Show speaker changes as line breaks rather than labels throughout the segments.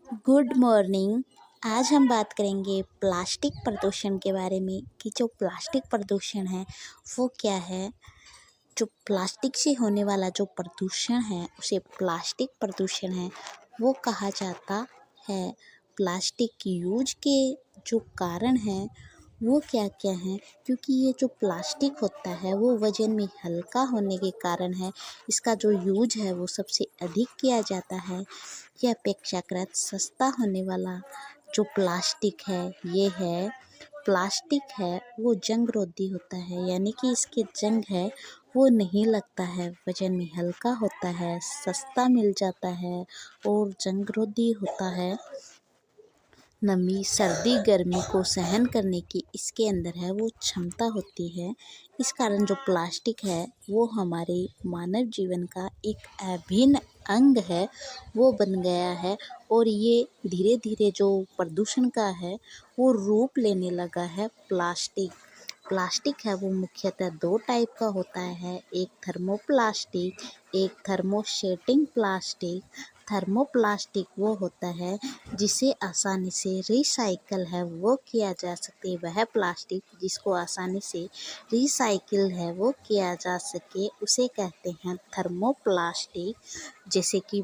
Good morning. आज हम बात करेंगे प्लास्टिक प्रदूषण के बारे में कि जो प्लास्टिक प्रदूषण है वो क्या है। जो प्लास्टिक से होने वाला जो प्रदूषण है उसे प्लास्टिक प्रदूषण है वो कहा जाता है। प्लास्टिक यूज के जो कारण हैं वो क्या क्या हैं, क्योंकि ये जो प्लास्टिक होता है वो वज़न में हल्का होने के कारण है। इसका जो यूज है वो सबसे अधिक किया जाता है। यह अपेक्षाकृत सस्ता होने वाला जो प्लास्टिक है ये है। प्लास्टिक है वो जंग रोधी होता है, यानी कि इसके जंग है वो नहीं लगता है, वजन में हल्का होता है, सस्ता मिल जाता है और जंग रोधी होता है। नमी सर्दी गर्मी को सहन करने की इसके अंदर है वो क्षमता होती है। इस कारण जो प्लास्टिक है वो हमारे मानव जीवन का एक अभिन्न अंग है वो बन गया है। और ये धीरे धीरे जो प्रदूषण का है वो रूप लेने लगा है। प्लास्टिक है वो मुख्यतः दो टाइप का होता है, एक थर्मोप्लास्टिक, एक थर्मोसेटिंग प्लास्टिक। थर्मोप्लास्टिक वो होता है जिसे आसानी से रिसाइकल है वो किया जा सकते, वह प्लास्टिक जिसको आसानी से रिसाइकिल है वो किया जा सके उसे कहते हैं थर्मोप्लास्टिक। जैसे कि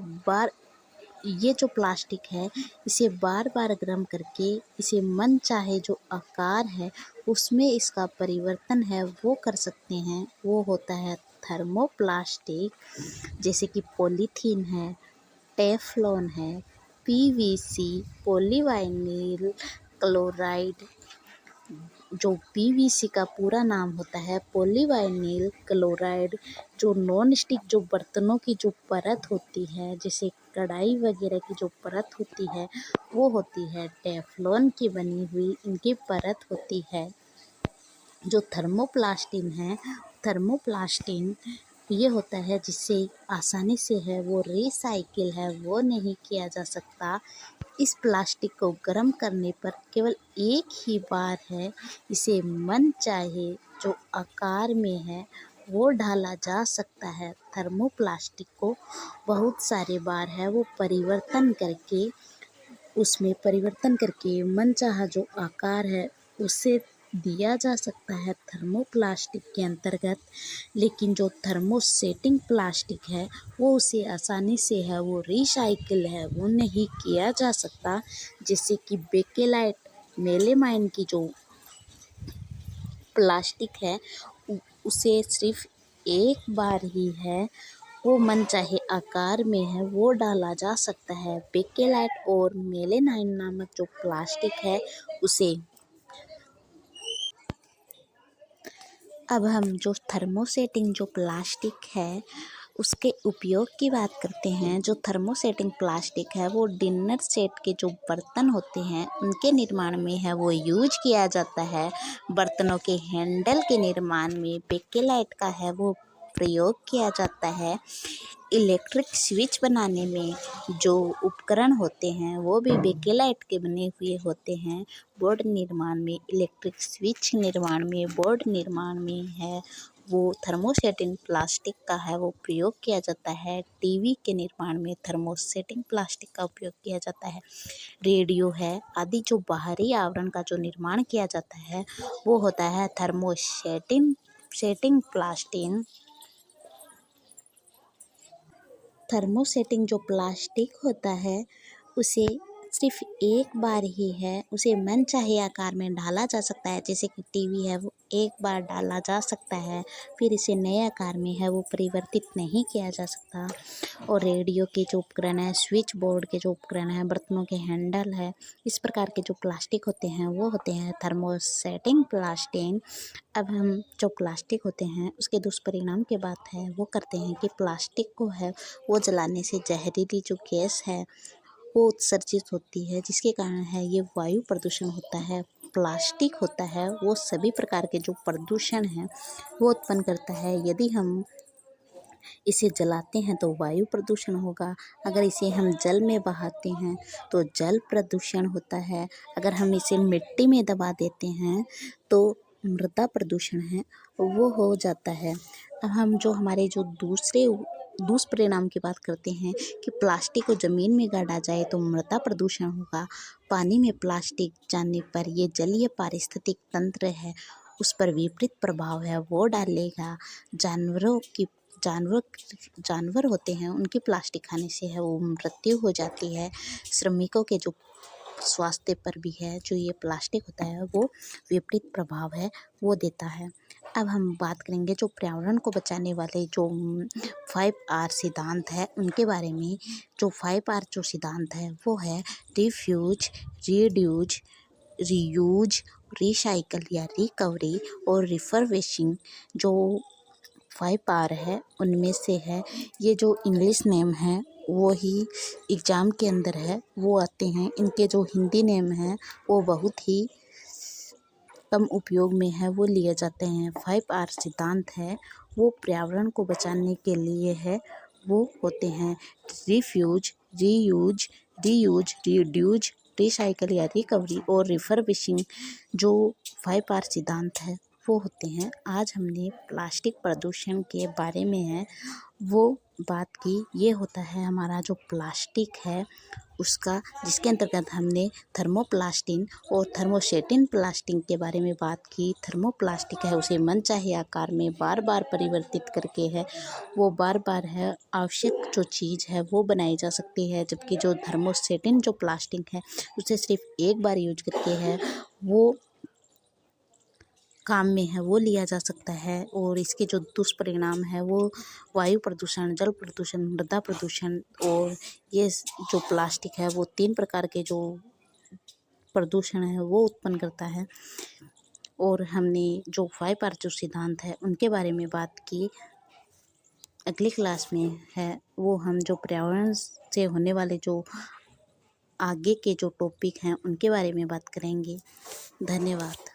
ये जो प्लास्टिक है इसे बार बार गर्म करके इसे मन चाहे जो आकार है उसमें इसका परिवर्तन है वो कर सकते हैं, वो होता है थर्मोप्लास्टिक। जैसे कि पॉलीथीन है, टेफ्लॉन है, पीवीसी, पॉलीवाइनिल क्लोराइड। जो पीवीसी का पूरा नाम होता है पॉलीवाइनिल क्लोराइड। जो नॉन स्टिक जो बर्तनों की जो परत होती है, जैसे कढ़ाई वगैरह की जो परत होती है वो होती है टेफ्लॉन की बनी हुई, इनकी परत होती है। जो थर्मोप्लास्टिन ये होता है जिससे आसानी से है वो रिसाइकिल है वो नहीं किया जा सकता। इस प्लास्टिक को गर्म करने पर केवल एक ही बार है इसे मन चाहे जो आकार में है वो ढाला जा सकता है। थर्मोप्लास्टिक को बहुत सारे बार है वो परिवर्तन करके मनचाहा जो आकार है उसे दिया जा सकता है थर्मोप्लास्टिक के अंतर्गत। लेकिन जो थर्मोसेटिंग प्लास्टिक है वो उसे आसानी से है वो रिसाइकिल है वो नहीं किया जा सकता। जैसे कि बेकेलाइट मेलेमाइन की जो प्लास्टिक है उसे सिर्फ एक बार ही है वो मनचाहे आकार में है वो डाला जा सकता है। बेकेलाइट और मेलेनाइन नामक जो प्लास्टिक है उसे अब हम जो थर्मोसेटिंग जो प्लास्टिक है उसके उपयोग की बात करते हैं। जो थर्मोसेटिंग प्लास्टिक है वो डिनर सेट के जो बर्तन होते हैं उनके निर्माण में है वो यूज किया जाता है। बर्तनों के हैंडल के निर्माण में बेकेलाइट का है वो प्रयोग किया जाता है। इलेक्ट्रिक स्विच बनाने में जो उपकरण होते हैं वो भी बेकेलाइट के बने हुए होते हैं। बोर्ड निर्माण में, इलेक्ट्रिक स्विच निर्माण में, बोर्ड निर्माण में है वो थर्मोसेटिंग प्लास्टिक का है वो प्रयोग किया जाता है। टीवी के निर्माण में थर्मोसेटिंग प्लास्टिक का उपयोग किया जाता है। रेडियो है आदि जो बाहरी आवरण का जो निर्माण किया जाता है वो होता है सेटिंग प्लास्टिक। थर्मोसेटिंग जो प्लास्टिक होता है उसे सिर्फ एक बार ही है उसे मनचाहे आकार में ढाला जा सकता है। जैसे कि टीवी है वो एक बार डाला जा सकता है, फिर इसे नए आकार में है वो परिवर्तित नहीं किया जा सकता। और रेडियो के जो उपकरण है, स्विच बोर्ड के जो उपकरण है, बर्तनों के हैंडल है, इस प्रकार के जो प्लास्टिक होते हैं वो होते हैं थर्मोसेटिंग प्लास्टिक। अब हम जो प्लास्टिक होते हैं उसके दुष्परिणाम की बात है वो करते हैं कि प्लास्टिक को है वो जलाने से जहरीली जो गैस है वो उत्सर्जित होती है, जिसके कारण है ये वायु प्रदूषण होता है। प्लास्टिक होता है वो सभी प्रकार के जो प्रदूषण है वो उत्पन्न करता है। यदि हम इसे जलाते हैं तो वायु प्रदूषण होगा, अगर इसे हम जल में बहाते हैं तो जल प्रदूषण होता है, अगर हम इसे मिट्टी में दबा देते हैं तो मृदा प्रदूषण है वो हो जाता है। अब हम जो हमारे जो दूसरे दुष्परिणाम की बात करते हैं कि प्लास्टिक को ज़मीन में गाड़ा जाए तो मृदा प्रदूषण होगा। पानी में प्लास्टिक जाने पर ये जलीय पारिस्थितिक तंत्र है उस पर विपरीत प्रभाव है वो डालेगा। जानवर होते हैं उनकी प्लास्टिक खाने से है वो मृत्यु हो जाती है। श्रमिकों के जो स्वास्थ्य पर भी है जो ये प्लास्टिक होता है वो विपरीत प्रभाव है वो देता है। अब हम बात करेंगे जो पर्यावरण को बचाने वाले जो 5R सिद्धांत है उनके बारे में। जो 5R जो सिद्धांत है वो है रिफ्यूज, रिड्यूज, रीयूज, रिसाइकल या रिकवरी और रिफर्बिशिंग। जो 5R है उनमें से है। ये जो इंग्लिश नेम है वो ही एग्ज़ाम के अंदर है वो आते हैं। इनके जो हिंदी नेम है वो बहुत ही कम उपयोग में है वो लिए जाते हैं। 5R सिद्धांत है वो पर्यावरण को बचाने के लिए है वो होते हैं रिफ्यूज, रीयूज, रिड्यूज, रिसाइकल या रिकवरी और रिफर्बिशिंग। जो 5R सिद्धांत है वो होते हैं। आज हमने प्लास्टिक प्रदूषण के बारे में है वो बात की। ये होता है हमारा जो प्लास्टिक है उसका, जिसके अंतर्गत हमने थर्मोप्लास्टिन और थर्मोसेटिन प्लास्टिक के बारे में बात की। थर्मोप्लास्टिक है उसे मनचाहे आकार में बार बार परिवर्तित करके है वो बार बार है आवश्यक जो चीज़ है वो बनाई जा सकती है। जबकि जो थर्मोसेटिन जो प्लास्टिक है उसे सिर्फ एक बार यूज करके है वो काम में है वो लिया जा सकता है। और इसके जो दुष्परिणाम है वो वायु प्रदूषण, जल प्रदूषण, मृदा प्रदूषण और ये जो प्लास्टिक है वो 3 प्रकार के जो प्रदूषण है वो उत्पन्न करता है। और हमने जो 5R जो सिद्धांत है उनके बारे में बात की। अगली क्लास में है वो हम जो पर्यावरण से होने वाले जो आगे के जो टॉपिक हैं उनके बारे में बात करेंगे। धन्यवाद।